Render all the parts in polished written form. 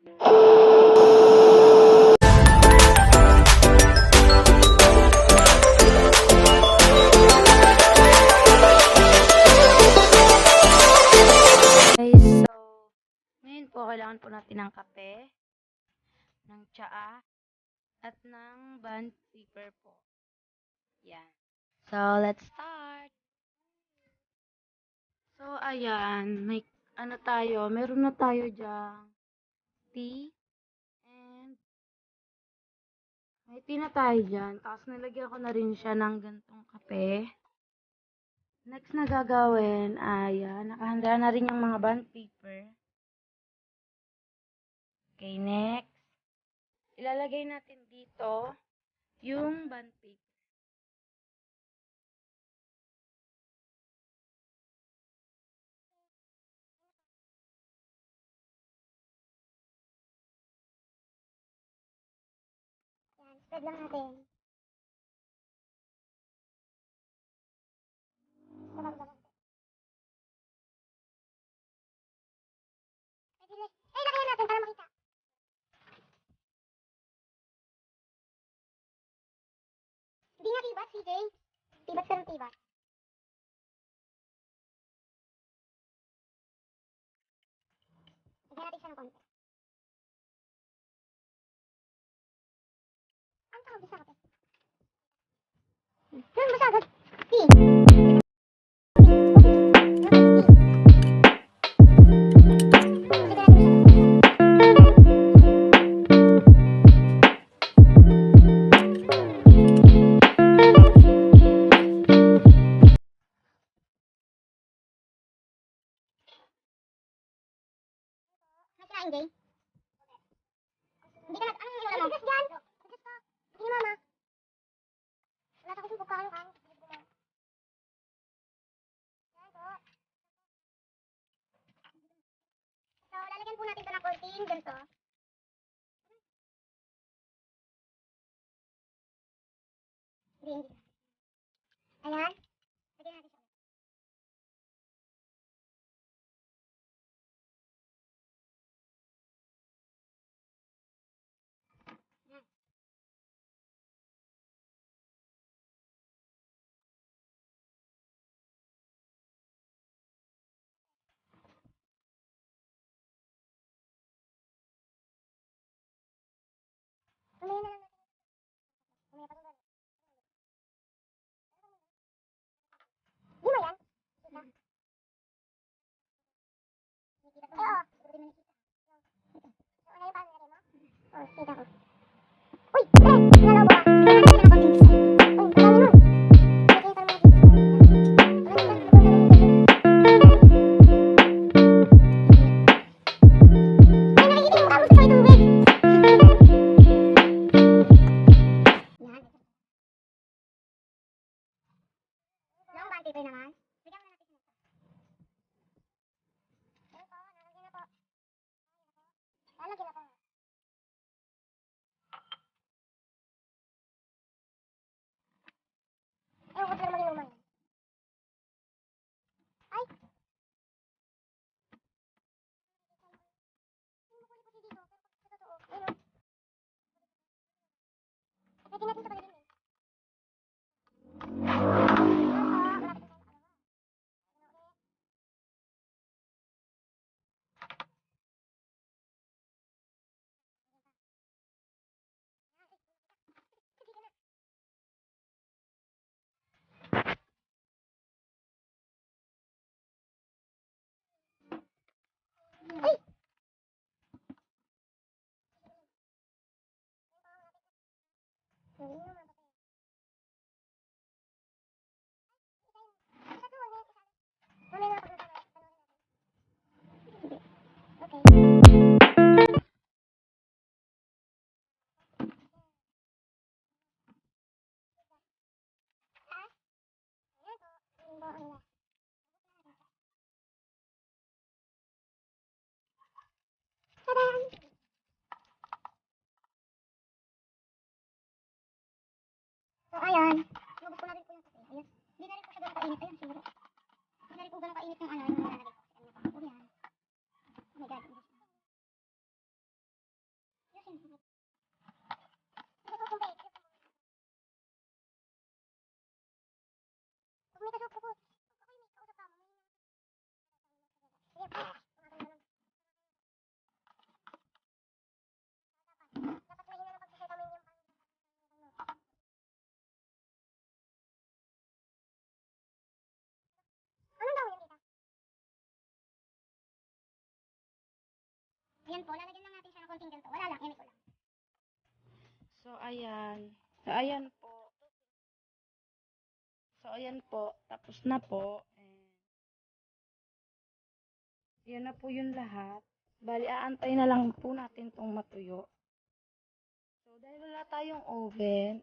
Guys, so, ngayon po, kailangan po natin ng kape, ng tsaa, at ng bond paper po. Yan. So, let's start! So, ayan, may meron na tayo dyang tea, and may tea na tayo dyan. Tapos, nilagyan ko na rin siya ng gantong kape. Next na gagawin ay, nakahanda na rin yung mga bond paper. Okay, next. Ilalagay natin dito yung bond paper. Yan, spread lang natin. Sarap naman. Lakayan natin para makita. Hindi nga tibat, CJ. Tibat ka ng tibat. Lagyan natin siya ng konti. Ang tawag bisa ka, Yan, basa agad. Tea. Nasirain, Jay. Hindi ka ano yung wala mo? Adjust dyan. Adjust ka. Hindi ni mama. Wala sa kusong pagkain ka. Yan po. So, lalagyan po natin ito ng coating. Ganito. Hindi. Ayan. Lagyan natin siya. Tumayin na lang natin. Tumaya pa ito. Di mo yan? Kita. Nakikita ko. Oo. Hindi mo nakita. So, ano yung paano nilagay mo? Oo, kita ko. Uy! Nalabo ka. Nalabo ka. Uy, pagkami mo. Lagyan ka naman paper naman. Bigyan mo na natin siya. Yan po, nalagyan na po. Lalagyan na po. Ewan ko sila mag-inuman. Ay! Hindi ko dito, pero sa totoo. Ayun. Pwede natin sa pagdating eh. So, ayan. Lubos ko na rin po yung kape. Ayan. Hindi na rin po siya ganun kainit. Ayan, siguro. Hindi na rin po ganun kainit yung ano, yung nilalagay ko. Ayan, yan. Oh my God. Dapat mahina na pag-share kami yung ano daw yun dito? Ayan po, lalagyan lang natin siya ng konting ganito. Wala lang, yan ito lang. So, ayan. So, ayan po. So, ayan po. Tapos na po. And, yan na po yung lahat. Bali, aantay na lang po natin tong matuyo. So, dahil wala tayong oven,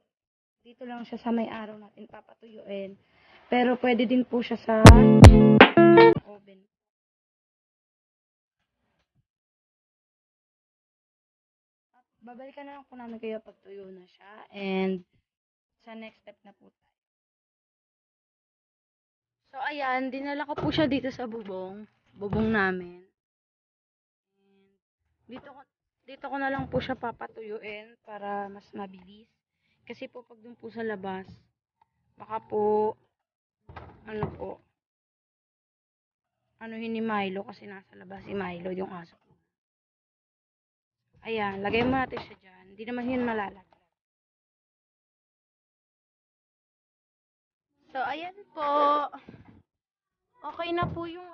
dito lang siya sa may araw natin papatuyuin. Pero, pwede din po siya sa oven. At babalikan na lang po namin kayo pag tuyo na siya. And, sa next step na po tayo. So, ayan, dinala ko po siya dito sa bubong. Bubong namin. And, dito ko na lang po siya papatuyuin para mas mabilis. Kasi po, pag dun po sa labas, baka po, ano po, anuhin ni Milo kasi nasa labas si Milo, yung aso ko. Ayan, lagay mo natin siya dyan. Hindi naman yun malalaglag. So, ayan po. Okay na po yung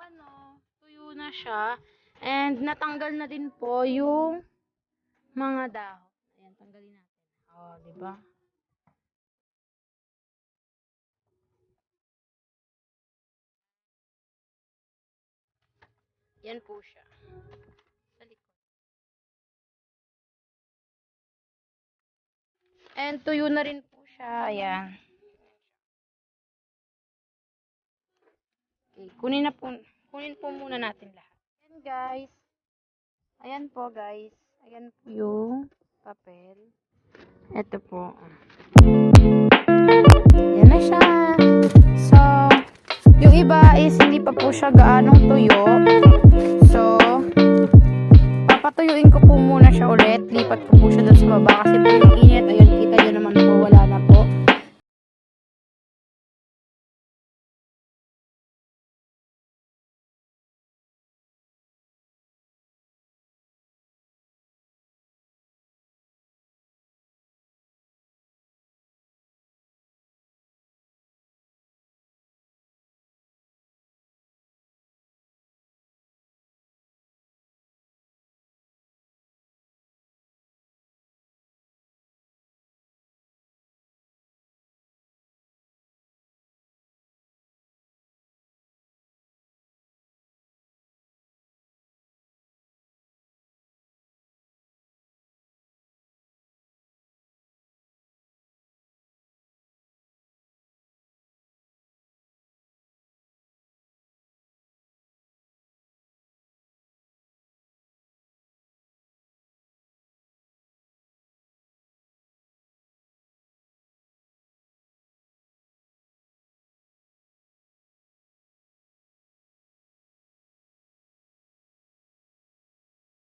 tuyo na siya. And natanggal na din po yung mga dahon. Ayan, tanggalin natin. Oh, di ba? Yan po siya. Sa likod. And tuyo na rin po siya. Ayan. Okay, kunin po muna natin lahat. Ayan guys. Ayan po guys. Ayan po yung papel. Ito po. Ayan na siya. So, yung iba is hindi pa po siya gaanong tuyo. So, papatuyuin ko po muna siya ulit. Lipat ko po siya doon sa baba kasi po yung init. Ayun, kita nyo naman po. Wala na po.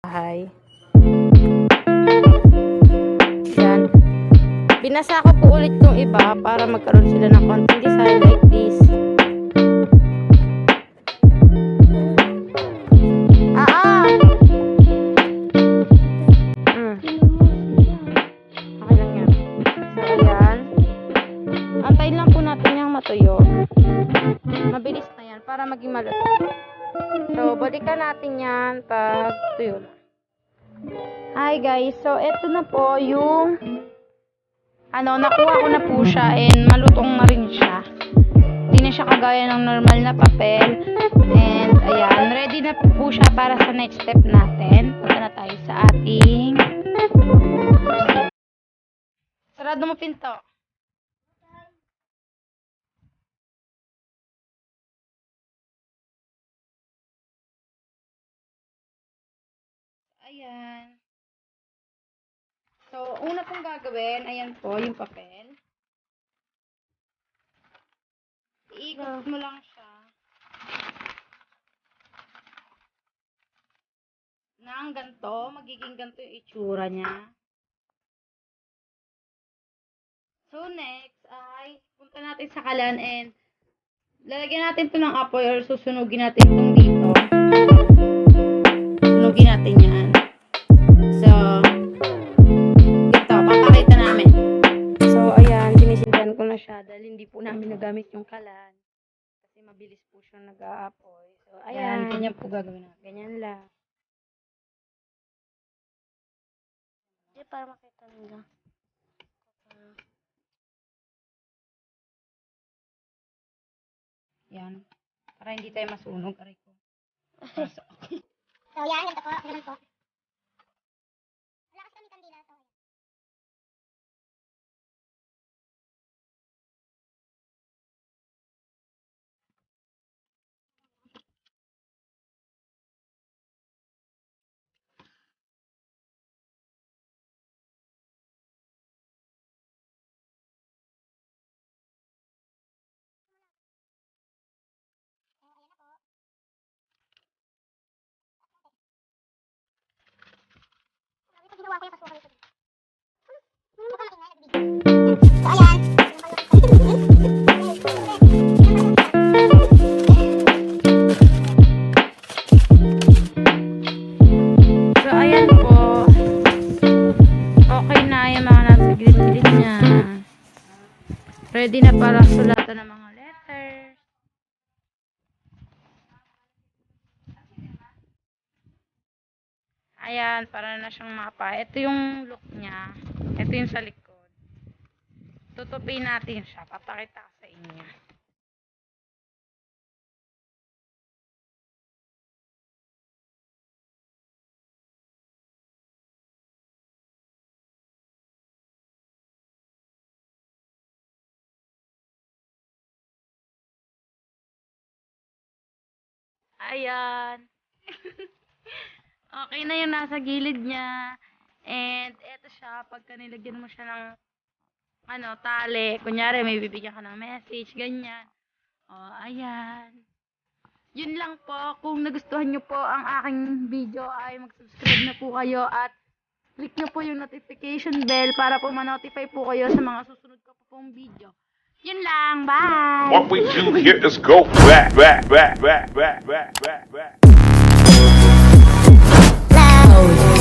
Hi. Yan. Binasa ko po ulit yung iba para magkaroon sila ng konting design like this. Okay lang yan. So, ayan. Antayin lang po natin yung matuyo. Mabilis na yan para maging maluto. So, balikan natin yan pag tuyo na. Hi guys, so eto na po yung nakuha ko na po siya and malutong na rin siya. Hindi na siya kagaya ng normal na papel. And ayan, ready na po siya para sa next step natin. Punta na tayo sa ating sarado mo pinto. Ayan. So, una pong gagawin, ayan po, yung papel. Iikot mo lang siya ng ganito. Magiging ganito yung itsura niya. So, next ay punta natin sa kalan and lalagyan natin to ng apoy or susunugin natin itong dito. Sunugin natin yan. So, ito, papakita namin. So, ayan, sinisindihan ko na siya dahil hindi po namin nagamit yung kalan. Kasi mabilis po siyang nag-aapoy. So, ayan, ganyan po gagawin natin. Ganyan lang. Hindi, para makita nila. Yan. Para hindi tayo masunog. Aray ko. So, yan. Ganito po. Ganun po. Wala kasi kami kandila. So, ito ginawa ko yung kasukan ito. Huwag kang maingay, nagbibigay. So, ayan. So, ayan po. Okay na yung mga nasa gilid niya. Ready na para sulatan ng mga letters. Ayan, para na siyang mapa. Ito yung look niya. Ito yung sa likod. Tutupin natin siya. Papakita ko sa inyo. Ayan. Okay na yung nasa gilid niya. And eto siya, pagka nilagyan mo siya ng tali. Kunyari, may bibigyan ka ng message, ganyan. O, ayan. Yun lang po. Kung nagustuhan nyo po ang aking video ay mag-subscribe na po kayo at click nyo po yung notification bell para po ma-notify po kayo sa mga susunod ko po pong video. Yun lang. Bye! What we do here is go back, back, back, back, back, back, back, back. Loud.